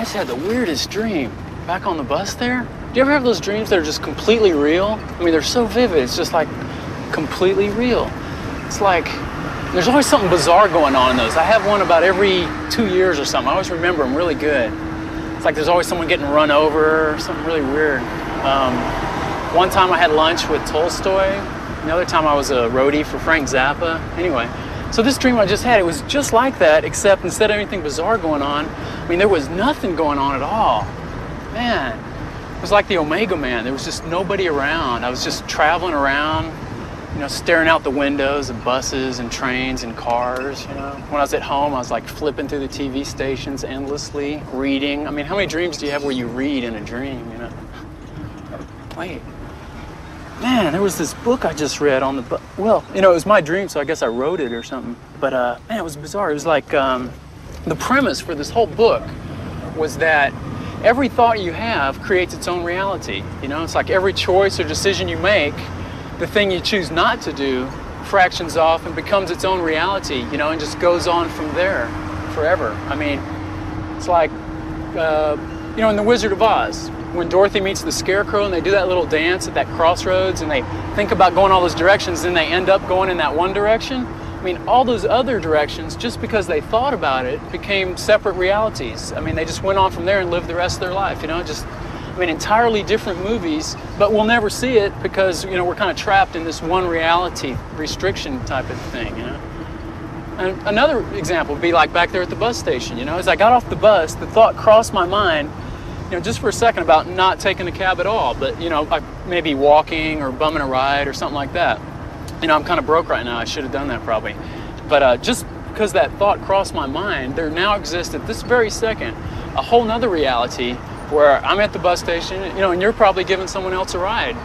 just had the weirdest dream back on the bus there. Do you ever have those dreams that are just completely real? I mean, they're so vivid, it's just like completely real. It's like, there's always something bizarre going on in those. I have one about every 2 years or something. I always remember them really good. It's like there's always someone getting run over or something really weird. One time I had lunch with Tolstoy. Another time I was a roadie for Frank Zappa. Anyway, so this dream I just had, it was just like that, except instead of anything bizarre going on, I mean, there was nothing going on at all. Man, it was like the Omega Man. There was just nobody around. I was just traveling around, you know, staring out the windows of buses and trains and cars, you know. When I was at home, I was like flipping through the TV stations endlessly, reading. I mean, how many dreams do you have where you read in a dream, you know? Wait. Man, there was this book I just read on the well, you know, it was my dream, so I guess I wrote it or something. But, man, it was bizarre. It was like, the premise for this whole book was that every thought you have creates its own reality. You know, it's like every choice or decision you make, the thing you choose not to do fractions off and becomes its own reality, you know, and just goes on from there forever. I mean, it's like, you know, in The Wizard of Oz, when Dorothy meets the Scarecrow and they do that little dance at that crossroads and they think about going all those directions and they end up going in that one direction. I mean, all those other directions, just because they thought about it, became separate realities. I mean, they just went on from there and lived the rest of their life, you know, just, I mean, entirely different movies, but we'll never see it because, you know, we're kind of trapped in this one reality restriction type of thing, you know. And another example would be like back there at the bus station, you know, as I got off the bus, the thought crossed my mind, you know, just for a second about not taking the cab at all, but, you know, maybe walking or bumming a ride or something like that. You know, I'm kind of broke right now. I should have done that probably. But just because that thought crossed my mind, there now exists at this very second a whole nother reality where I'm at the bus station, you know, and you're probably giving someone else a ride.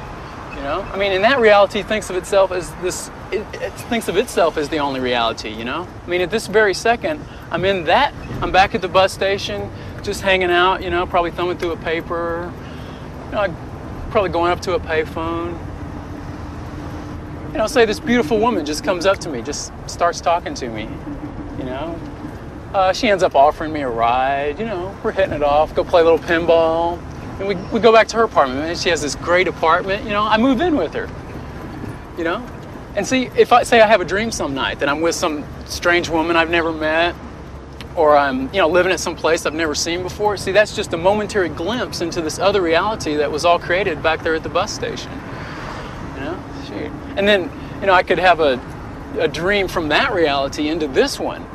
You know, I mean, and that reality thinks of itself as this. It thinks of itself as the only reality. You know, I mean, at this very second, I'm in that. I'm back at the bus station, just hanging out. You know, probably thumbing through a paper. You know, probably going up to a payphone. You know, say this beautiful woman just comes up to me, just starts talking to me. You know, she ends up offering me a ride. You know, we're hitting it off. Go play a little pinball. And we go back to her apartment, and she has this great apartment, you know, I move in with her, you know? And see, if I say I have a dream some night that I'm with some strange woman I've never met, or I'm, you know, living at some place I've never seen before, see, that's just a momentary glimpse into this other reality that was all created back there at the bus station, you know? Shoot. And then, you know, I could have a dream from that reality into this one,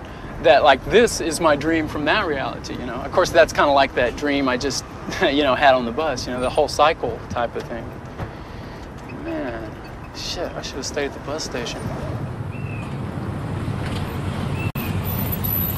that like this is my dream from that reality, you know? Of course, that's kind of like that dream I just, you know, had on the bus, you know, the whole cycle type of thing. Man, shit, I should have stayed at the bus station.